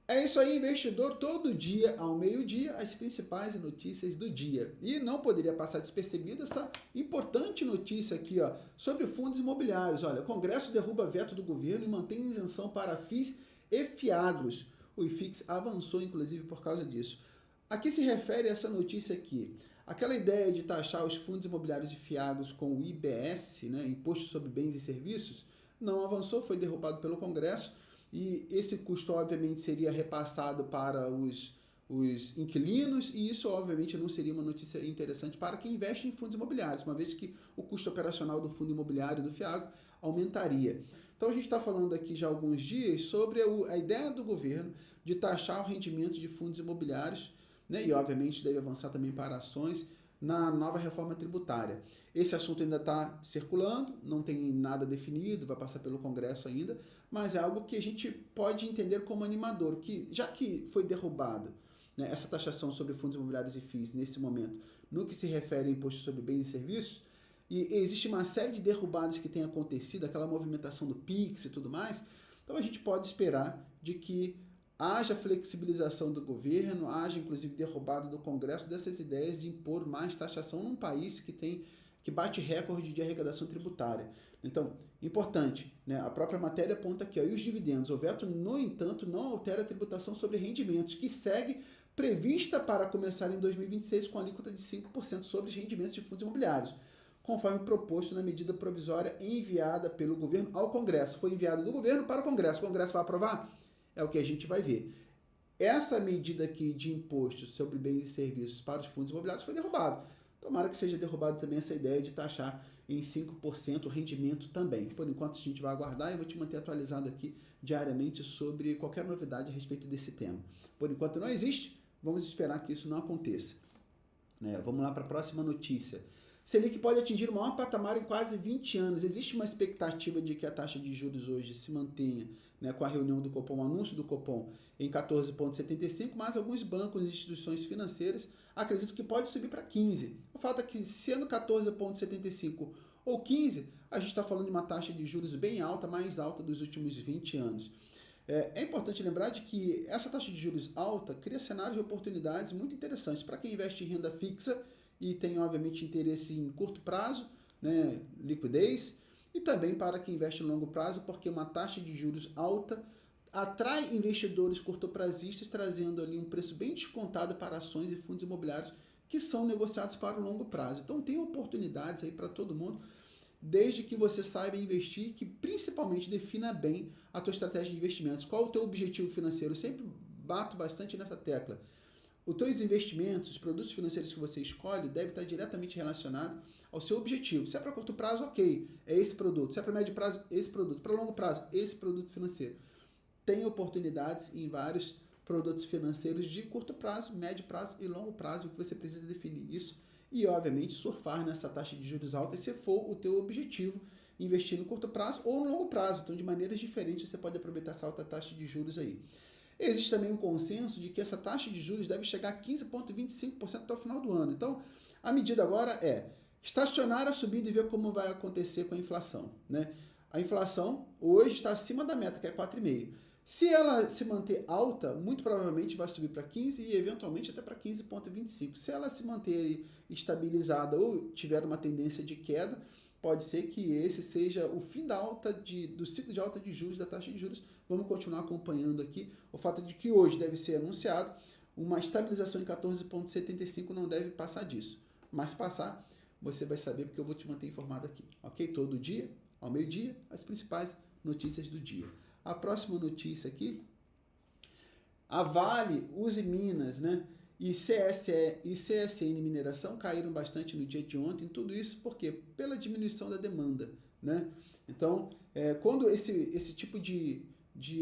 É isso aí, investidor. Todo dia, ao meio-dia, as principais notícias do dia. E não poderia passar despercebido essa importante notícia aqui, ó, sobre fundos imobiliários. Olha, Congresso derruba veto do governo e mantém isenção para FIIs e FIAGROS. O IFIX avançou, inclusive, por causa disso. A que se refere essa notícia aqui? Aquela ideia de taxar os fundos imobiliários e fiados com o IBS, né, Imposto sobre Bens e Serviços, não avançou, foi derrubado pelo Congresso e esse custo, obviamente, seria repassado para os inquilinos e isso, obviamente, não seria uma notícia interessante para quem investe em fundos imobiliários, uma vez que o custo operacional do fundo imobiliário do FIAGRO aumentaria. Então, a gente está falando aqui já há alguns dias sobre a ideia do governo de taxar o rendimento de fundos imobiliários, né? E obviamente deve avançar também para ações na nova reforma tributária. Esse assunto ainda está circulando, não tem nada definido, vai passar pelo Congresso ainda, mas é algo que a gente pode entender como animador, que já que foi derrubado, né, essa taxação sobre fundos imobiliários e FIIs nesse momento, no que se refere ao imposto sobre bens e serviços, e existe uma série de derrubadas que tem acontecido, aquela movimentação do PIX e tudo mais, então a gente pode esperar de que haja flexibilização do governo, haja inclusive derrubada do Congresso dessas ideias de impor mais taxação num país que bate recorde de arrecadação tributária. Então, importante, né? A própria matéria aponta aqui, ó, e os dividendos. O veto, no entanto, não altera a tributação sobre rendimentos, que segue prevista para começar em 2026 com alíquota de 5% sobre os rendimentos de fundos imobiliários, conforme proposto na medida provisória enviada pelo governo ao Congresso. Foi enviado do governo para o Congresso. O Congresso vai aprovar? É o que a gente vai ver. Essa medida aqui de imposto sobre bens e serviços para os fundos imobiliários foi derrubada. Tomara que seja derrubada também essa ideia de taxar em 5% o rendimento também. Por enquanto a gente vai aguardar e eu vou te manter atualizado aqui diariamente sobre qualquer novidade a respeito desse tema. Por enquanto não existe, vamos esperar que isso não aconteça. Né? Vamos lá para a próxima notícia. Selic pode atingir o maior patamar em quase 20 anos. Existe uma expectativa de que a taxa de juros hoje se mantenha, né, com a reunião do Copom, o anúncio do Copom, em 14,75, mas alguns bancos e instituições financeiras acreditam que pode subir para 15. O fato é que, sendo 14,75 ou 15, a gente está falando de uma taxa de juros bem alta, mais alta dos últimos 20 anos. É importante lembrar de que essa taxa de juros alta cria cenários de oportunidades muito interessantes para quem investe em renda fixa e tem, obviamente, interesse em curto prazo, né, liquidez, e também para quem investe em longo prazo, porque uma taxa de juros alta atrai investidores curtoprazistas, trazendo ali um preço bem descontado para ações e fundos imobiliários que são negociados para o longo prazo. Então, tem oportunidades aí para todo mundo, desde que você saiba investir, que principalmente defina bem a tua estratégia de investimentos. Qual o teu objetivo financeiro? Eu sempre bato bastante nessa tecla. Os teus investimentos, os produtos financeiros que você escolhe, deve estar diretamente relacionado ao seu objetivo. Se é para curto prazo, ok, é esse produto. Se é para médio prazo, esse produto. Para longo prazo, esse produto financeiro. Tem oportunidades em vários produtos financeiros de curto prazo, médio prazo e longo prazo, que você precisa definir isso e, obviamente, surfar nessa taxa de juros alta se for o teu objetivo, investir no curto prazo ou no longo prazo. Então, de maneiras diferentes, você pode aproveitar essa alta taxa de juros aí. Existe também um consenso de que essa taxa de juros deve chegar a 15,25% até o final do ano. Então, a medida agora é estacionar a subida e ver como vai acontecer com a inflação. Né? A inflação hoje está acima da meta, que é 4,5%. Se ela se manter alta, muito provavelmente vai subir para 15 e eventualmente até para 15,25. Se ela se manter estabilizada ou tiver uma tendência de queda, pode ser que esse seja o fim da do ciclo de alta de juros, da taxa de juros. Vamos continuar acompanhando aqui. O fato de que hoje deve ser anunciado uma estabilização em 14,75 não deve passar disso. Mas se passar, você vai saber porque eu vou te manter informado aqui. Ok? Todo dia, ao meio-dia, as principais notícias do dia. A próxima notícia aqui, a Vale, Uzi Minas, né? E CSN Mineração caíram bastante no dia de ontem. Tudo isso por quê? Pela diminuição da demanda, né? Então, quando esse tipo de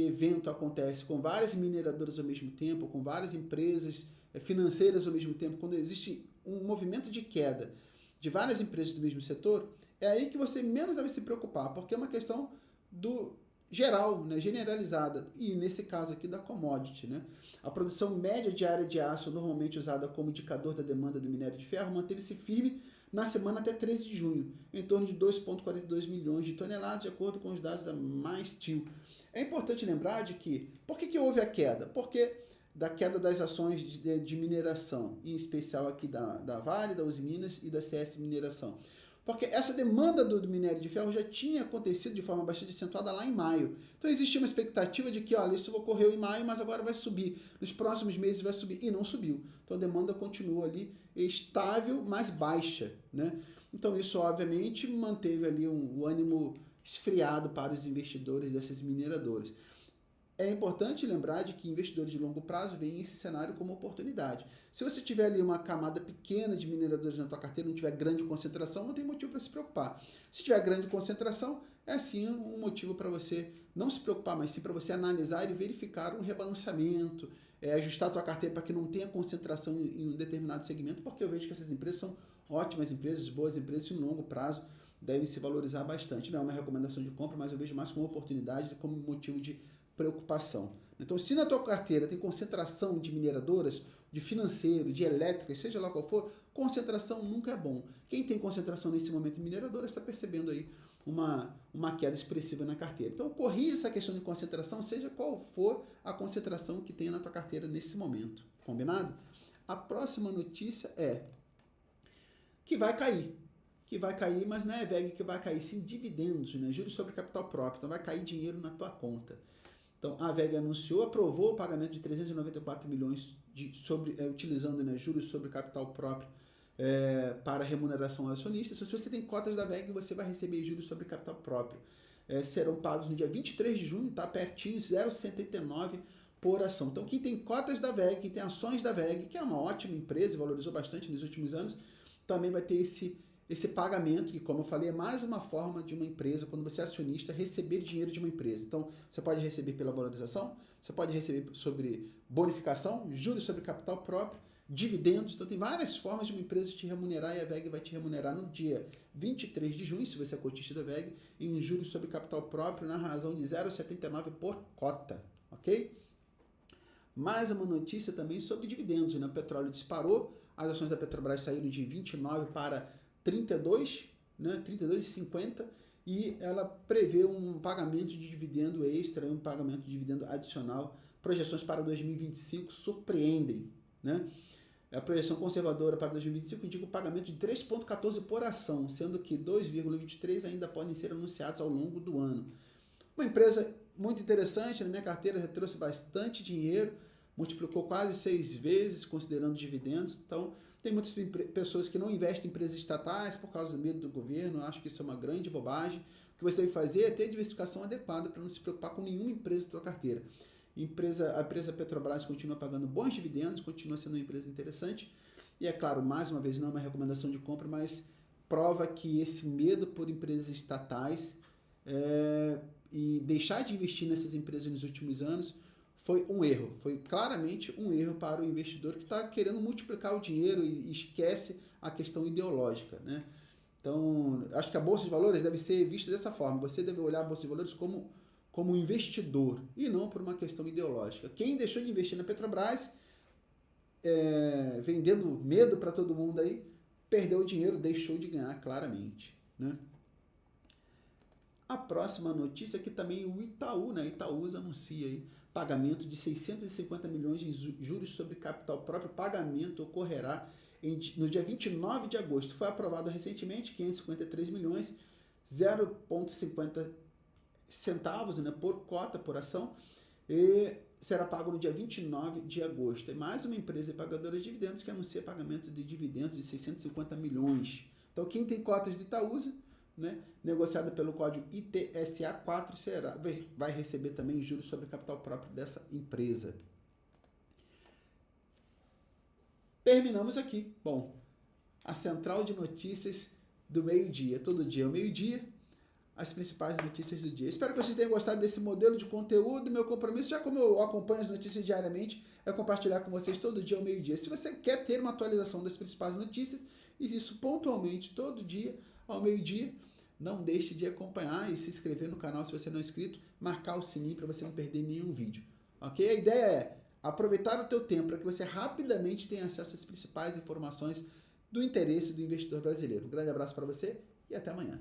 evento acontece com várias mineradoras ao mesmo tempo, com várias empresas financeiras ao mesmo tempo, quando existe um movimento de queda de várias empresas do mesmo setor, é aí que você menos deve se preocupar, porque é uma questão do geral, né, generalizada, e nesse caso aqui da commodity. Né? A produção média diária de aço, normalmente usada como indicador da demanda do minério de ferro, manteve-se firme na semana até 13 de junho, em torno de 2,42 milhões de toneladas, de acordo com os dados da MySteel. É importante lembrar de que, por que houve a queda? Porque da queda das ações de mineração, em especial aqui da Vale, da Uzi Minas e da CS Mineração. Porque essa demanda do minério de ferro já tinha acontecido de forma bastante acentuada lá em maio. Então existia uma expectativa de que, olha, isso ocorreu em maio, mas agora vai subir. Nos próximos meses vai subir. E não subiu. Então a demanda continua ali estável, mas baixa, né? Então isso, obviamente, manteve ali o ânimo esfriado para os investidores dessas mineradoras. É importante lembrar de que investidores de longo prazo veem esse cenário como oportunidade. Se você tiver ali uma camada pequena de mineradores na tua carteira, não tiver grande concentração, não tem motivo para se preocupar. Se tiver grande concentração, é sim um motivo para você não se preocupar, mas sim para você analisar e verificar um rebalanceamento, ajustar a tua carteira para que não tenha concentração em um determinado segmento, porque eu vejo que essas empresas são ótimas empresas, boas empresas, e no longo prazo devem se valorizar bastante. Não é uma recomendação de compra, mas eu vejo mais como oportunidade, como motivo de preocupação. Então, se na tua carteira tem concentração de mineradoras, de financeiro, de elétricas, seja lá qual for, concentração nunca é bom. Quem tem concentração nesse momento em mineradoras está percebendo aí uma queda expressiva na carteira. Então, corrija essa questão de concentração, seja qual for a concentração que tenha na tua carteira nesse momento. Combinado? A próxima notícia é que vai cair. Que vai cair, mas não é VEG que vai cair, sim dividendos, né? Juros sobre capital próprio. Então, vai cair dinheiro na tua conta. Então, a VEG aprovou o pagamento de 394 milhões utilizando, né, juros sobre capital próprio para remuneração ao acionista. Se você tem cotas da VEG, você vai receber juros sobre capital próprio. Serão pagos no dia 23 de junho, tá pertinho, 0,79 por ação. Então, quem tem cotas da VEG, quem tem ações da VEG, que é uma ótima empresa, valorizou bastante nos últimos anos, também vai ter esse pagamento, que, como eu falei, é mais uma forma de uma empresa, quando você é acionista, receber dinheiro de uma empresa. Então, você pode receber pela valorização, você pode receber sobre bonificação, juros sobre capital próprio, dividendos. Então, tem várias formas de uma empresa te remunerar, e a VEG vai te remunerar no dia 23 de junho, se você é cotista da VEG, em juros sobre capital próprio, na razão de 0,79 por cota, ok? Mais uma notícia também sobre dividendos, né? O petróleo disparou, as ações da Petrobras saíram de 29 para 32, né, 32,50, e ela prevê um pagamento de dividendo extra, um pagamento de dividendo adicional. Projeções para 2025 surpreendem, né? A projeção conservadora para 2025 indica o pagamento de 3,14 por ação, sendo que 2,23 ainda podem ser anunciados ao longo do ano. Uma empresa muito interessante, na minha carteira já trouxe bastante dinheiro, multiplicou quase 6 vezes, considerando dividendos. Então, tem muitas pessoas que não investem em empresas estatais por causa do medo do governo. Eu acho que isso é uma grande bobagem. O que você deve fazer é ter a diversificação adequada para não se preocupar com nenhuma empresa da sua carteira. A empresa Petrobras continua pagando bons dividendos, continua sendo uma empresa interessante. E é claro, mais uma vez, não é uma recomendação de compra, mas prova que esse medo por empresas estatais e deixar de investir nessas empresas nos últimos anos foi um erro, foi claramente um erro para o investidor que está querendo multiplicar o dinheiro e esquece a questão ideológica, né? Então, acho que a Bolsa de Valores deve ser vista dessa forma, você deve olhar a Bolsa de Valores como investidor e não por uma questão ideológica. Quem deixou de investir na Petrobras, vendendo medo para todo mundo aí, perdeu o dinheiro, deixou de ganhar claramente, né? A próxima notícia é que também o Itaú, né? Itaúsa anuncia aí pagamento de 650 milhões de juros sobre capital próprio. O pagamento ocorrerá no dia 29 de agosto. Foi aprovado recentemente, 553 milhões, 0,50 centavos, né, por cota, por ação, e será pago no dia 29 de agosto. É mais uma empresa pagadora de dividendos que anuncia pagamento de dividendos de 650 milhões. Então, quem tem cotas de Itaúsa, né, negociada pelo código ITSA4, vai receber também juros sobre capital próprio dessa empresa. Terminamos aqui. Bom, a central de notícias do meio-dia. Todo dia ao meio-dia, as principais notícias do dia. Espero que vocês tenham gostado desse modelo de conteúdo. Meu compromisso, já como eu acompanho as notícias diariamente, é compartilhar com vocês todo dia ao meio-dia. Se você quer ter uma atualização das principais notícias, e isso pontualmente, todo dia ao meio-dia, não deixe de acompanhar e se inscrever no canal se você não é inscrito, marcar o sininho para você não perder nenhum vídeo. Ok? A ideia é aproveitar o teu tempo para que você rapidamente tenha acesso às principais informações do interesse do investidor brasileiro. Um grande abraço para você e até amanhã.